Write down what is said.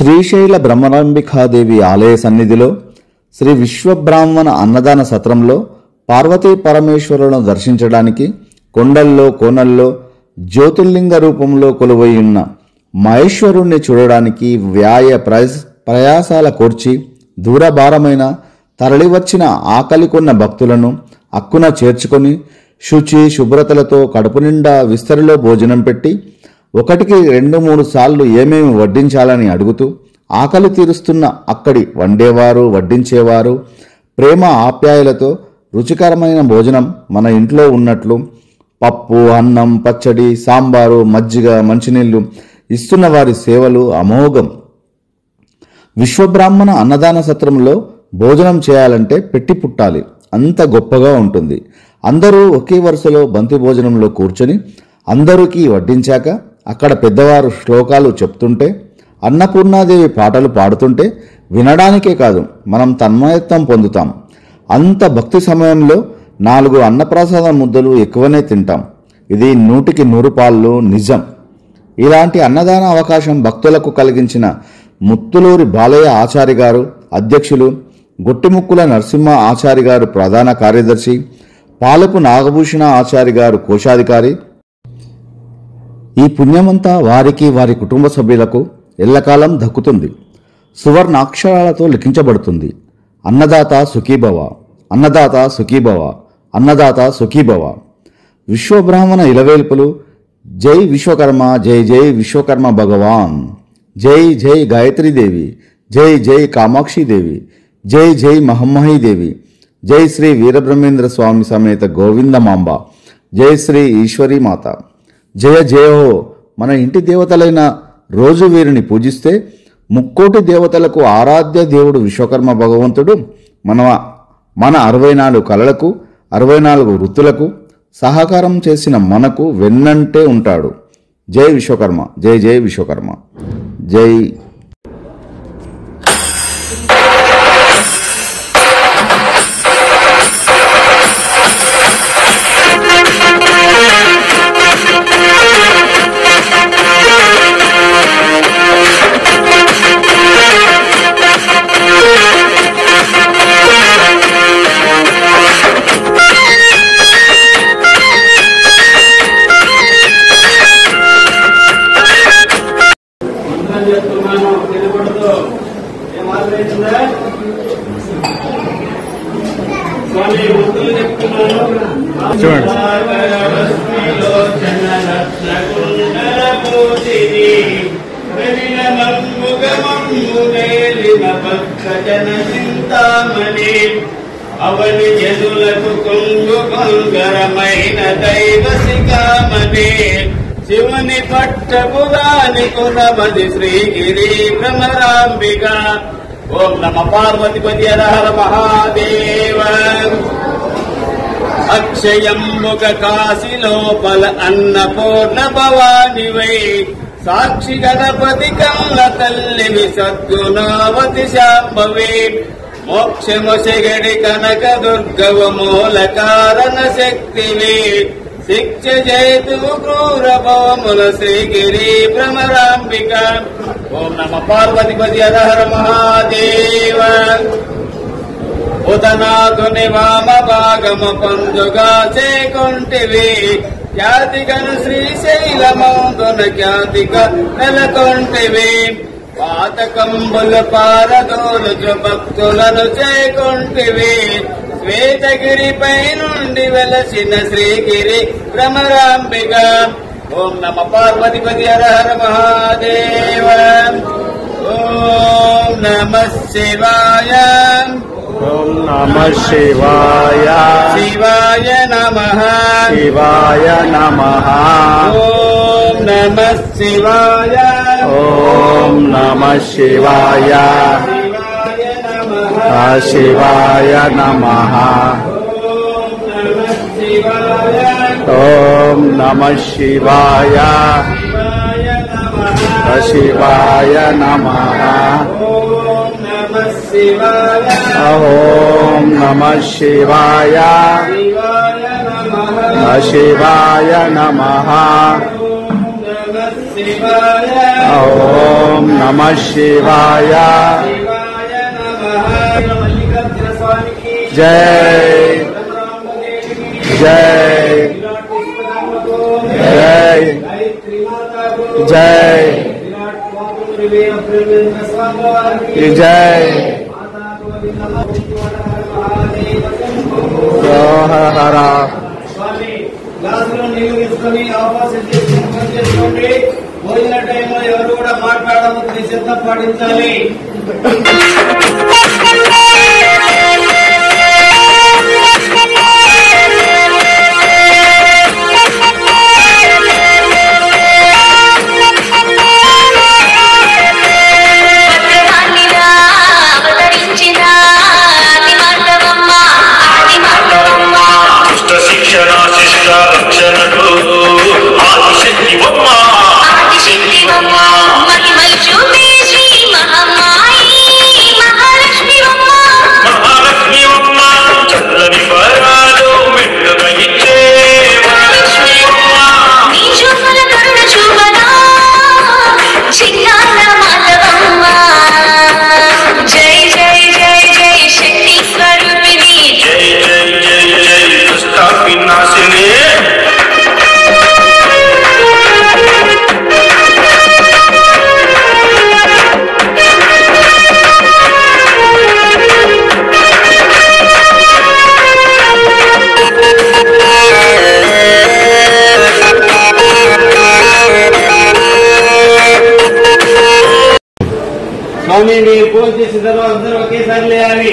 శ్రీశైల బ్రహ్మరాంబికాదేవి ఆలయ సన్నిధిలో శ్రీ విశ్వబ్రాహ్మణ అన్నదాన సత్రంలో పార్వతీ పరమేశ్వరులను దర్శించడానికి కొండల్లో కోనల్లో జ్యోతిర్లింగ రూపంలో కొలువై ఉన్న మహేశ్వరుణ్ణి చూడడానికి ప్రయాసాల కోర్చి దూరభారమైన తరలివచ్చిన ఆకలి కొన్న భక్తులను అక్కున చేర్చుకొని శుచి శుభ్రతలతో కడుపు నిండా విస్తరిలో భోజనం పెట్టి ఒకటికి 2-3 సార్లు ఏమేమి వడ్డించాలని అడుగుతూ ఆకలి తీరుస్తున్న అక్కడి వండేవారు వడ్డించేవారు ప్రేమ ఆప్యాయలతో రుచికరమైన భోజనం మన ఇంట్లో ఉన్నట్లు పప్పు అన్నం పచ్చడి సాంబారు మజ్జిగ మంచినీళ్లు ఇస్తున్న వారి సేవలు అమోఘం. విశ్వబ్రాహ్మణ అన్నదాన సత్రంలో భోజనం చేయాలంటే పెట్టి పుట్టాలి, అంత గొప్పగా ఉంటుంది. అందరూ ఒకే వరుసలో బంతి భోజనంలో కూర్చొని అందరికీ వడ్డించాక అక్కడ పెద్దవారు శ్లోకాలు చెప్తుంటే అన్నపూర్ణాదేవి పాటలు పాడుతుంటే వినడానికే కాదు మనం తన్మయత్వం పొందుతాం. అంత భక్తి సమయంలో 4 అన్నప్రసాద ముద్దలు ఎక్కువనే తింటాం. ఇది 100కి 100 పాళ్ళు నిజం. ఇలాంటి అన్నదాన అవకాశం భక్తులకు కలిగించిన ముత్తులూరి బాలయ్య ఆచారి గారు అధ్యక్షులు, గొట్టిముక్కుల నరసింహ ఆచారి గారు ప్రధాన కార్యదర్శి, పాలపు నాగభూషణ ఆచారి గారు కోశాధికారి. ఈ పుణ్యమంతా వారికి వారి కుటుంబ సభ్యులకు ఎల్లకాలం దక్కుతుంది, సువర్ణాక్షరాలతో లిఖించబడుతుంది. అన్నదాత సుఖీభవ, అన్నదాత సుఖీభవ, అన్నదాత సుఖీభవ. విశ్వబ్రాహ్మణ ఇలవేల్పులు. జై విశ్వకర్మ, జై జై విశ్వకర్మ భగవాన్, జై జై గాయత్రీదేవి, జై జై కామాక్షిదేవి, జై జై మహమ్మహీదేవి, జై శ్రీ వీరబ్రహ్మేంద్ర స్వామి సమేత గోవిందమాంబ, జై శ్రీ ఈశ్వరీ మాత. జయ జయో. మన ఇంటి దేవతలైన రోజు వీరిని పూజిస్తే ముక్కోటి దేవతలకు ఆరాధ్య దేవుడు విశ్వకర్మ భగవంతుడు మన 64 కళలకు 64 వృత్తులకు సహకారం చేసిన మనకు వెన్నంటే ఉంటాడు. జై విశ్వకర్మ, జై జై విశ్వకర్మ, జై. అవని జనులకు కొంగు కొంగరమైన దైవసికామణి శివుని పట్టపురాని కునమది శ్రీగిరి భ్రమరాంబిక. ఓం నమ పార్వతిపతి హర హర మహాదేవ. అక్షయంబుక కాశీ లోపల అన్నపూర్ణ భవానివై సాక్షి గణపతి కల్ల తల్లివి సద్గుణావతి శాంభవి. మోక్షముసిగడి కనక దుర్గవ మూల కారణ శక్తివి. శిక్ష జయతు క్రూర భవముల శ్రీగిరి భ్రమరాంబిక. ఓం నమ పార్వతిపతి హర హర మహాదేవ. ఉదనాథుని వామ భాగము పందుగా చేకొంటివి. ఖ్యాతిగను శ్రీశైలమందున ఖ్యాతిగా నెలకొంటివి. పాతకంబుల పారదోలుచు భక్తులను చేకొంటివి. శ్వేతగిరిపై నుండి వెలసిన శ్రీగిరి భ్రమరాంబిక. ఓం నమ పార్వతిపతి హర హర మహాదేవ. ఓం నమ శివాయ. ఓం నమ శివాయ. శివాయ నమః. శివాయ నమః. ఓం నమ శివాయ. ఓం నమ శివాయ. శివాయ నమః. ఓం నమ శివాయ. శివాయ నమః. ఓం నమ శివాయ. శివాయ నమః. ఓం ఓం నమః శివాయ శివాయ నమః. మల్లికార్జున స్వామికి జై జై జై జై జై హర స్వామి గ్లాసులో నీళ్లు తీసుకొని అవకాశం చేసుకోండి. భోజన టైంలో ఎవరు కూడా మాట్లాడవద్దు, నిశ్శబ్దం పాటించాలి. స్వామి మీరు పూజ చేసిన తర్వాత అందరూ ఒకేసారి లేయాలి.